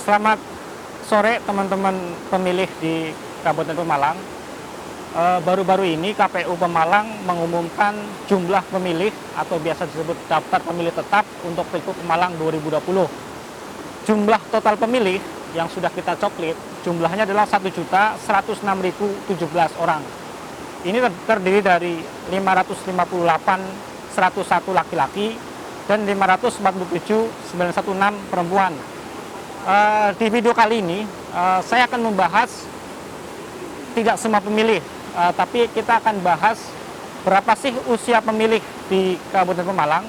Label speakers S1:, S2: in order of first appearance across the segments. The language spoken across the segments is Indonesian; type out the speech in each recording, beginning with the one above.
S1: Selamat sore teman-teman pemilih di Kabupaten Pemalang. Baru-baru ini KPU Pemalang mengumumkan jumlah pemilih atau biasa disebut daftar pemilih tetap untuk Pilgub Pemalang 2020. Jumlah total pemilih yang sudah kita coklit jumlahnya adalah 1.106.017 orang. Ini terdiri dari 558.101 laki-laki dan 547.916 perempuan. Di video kali ini saya akan membahas tidak semua pemilih, tapi kita akan bahas berapa sih usia pemilih di Kabupaten Pemalang.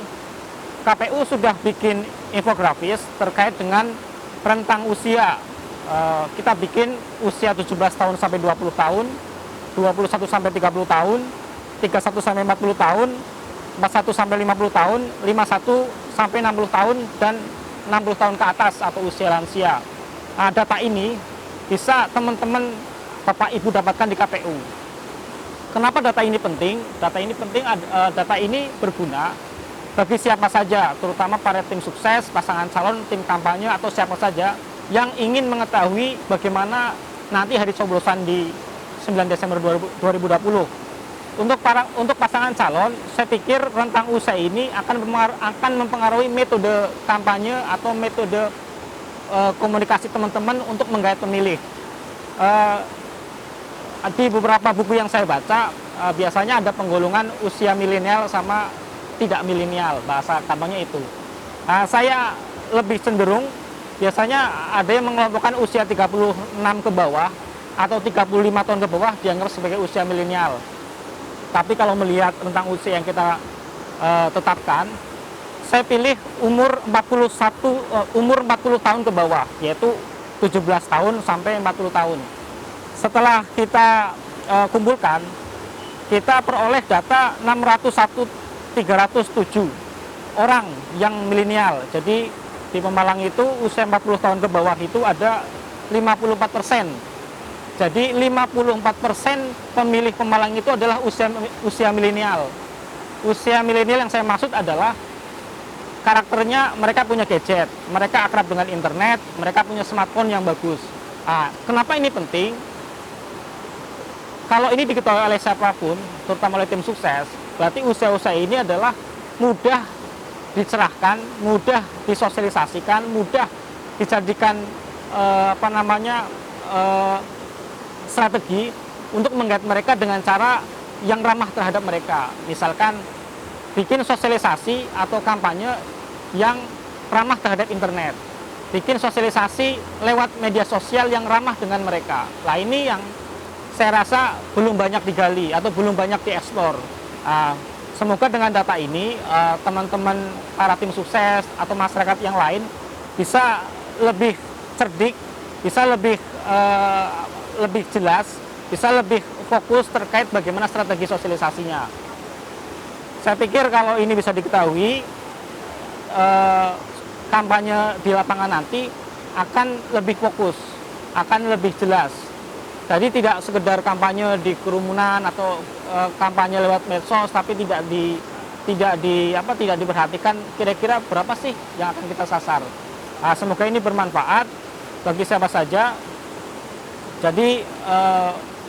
S1: KPU sudah bikin infografis terkait dengan rentang usia. Kita bikin usia 17 tahun sampai 20 tahun, 21 sampai 30 tahun, 31 sampai 40 tahun, 41 sampai 50 tahun, 51 sampai 60 tahun, dan 60 tahun ke atas atau usia lansia. Data ini bisa teman-teman Bapak Ibu dapatkan di KPU. Kenapa data ini penting? Data ini berguna bagi siapa saja, terutama para tim sukses, pasangan calon, tim kampanye, atau siapa saja yang ingin mengetahui bagaimana nanti hari coblosan di 9 Desember 2020. Untuk pasangan calon, saya pikir rentang usia ini akan mempengaruhi metode kampanye atau metode komunikasi teman-teman untuk menggait pemilih. Di beberapa buku yang saya baca, biasanya ada penggolongan usia milenial sama tidak milenial, bahasa kampanye itu. Saya lebih cenderung, biasanya ada yang mengelompokkan usia 36 ke bawah atau 35 tahun ke bawah dianggap sebagai usia milenial. Tapi kalau melihat rentang usia yang kita tetapkan, saya pilih umur 40 tahun ke bawah, yaitu 17 tahun sampai 40 tahun. Setelah kita kumpulkan, kita peroleh data 601.307 orang yang milenial. Jadi di Pemalang itu usia 40 tahun ke bawah itu ada 54%. Jadi 54% pemilih Pemalang itu adalah usia milenial. Usia milenial yang saya maksud adalah karakternya mereka punya gadget, mereka akrab dengan internet, mereka punya smartphone yang bagus. Kenapa ini penting? Kalau ini diketahui oleh siapapun, terutama oleh tim sukses, berarti usia-usia ini adalah mudah dicerahkan, mudah disosialisasikan, mudah dijadikan strategi untuk menggait mereka dengan cara yang ramah terhadap mereka. Misalkan bikin sosialisasi atau kampanye yang ramah terhadap internet, bikin sosialisasi lewat media sosial yang ramah dengan mereka. Nah, ini yang saya rasa belum banyak digali atau belum banyak dieksplor. Semoga dengan data ini teman-teman para tim sukses atau masyarakat yang lain bisa lebih cerdik, bisa lebih jelas, bisa lebih fokus terkait bagaimana strategi sosialisasinya. Saya pikir kalau ini bisa diketahui, kampanye di lapangan nanti akan lebih fokus, akan lebih jelas. Jadi tidak sekedar kampanye di kerumunan atau kampanye lewat medsos, tapi tidak diperhatikan kira-kira berapa sih yang akan kita sasar. Semoga ini bermanfaat bagi siapa saja. Jadi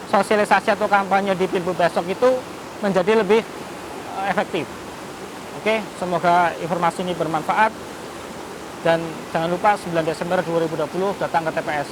S1: sosialisasi atau kampanye di Pilgub besok itu menjadi lebih efektif. Oke, semoga informasi ini bermanfaat, dan jangan lupa 9 Desember 2020 datang ke TPS.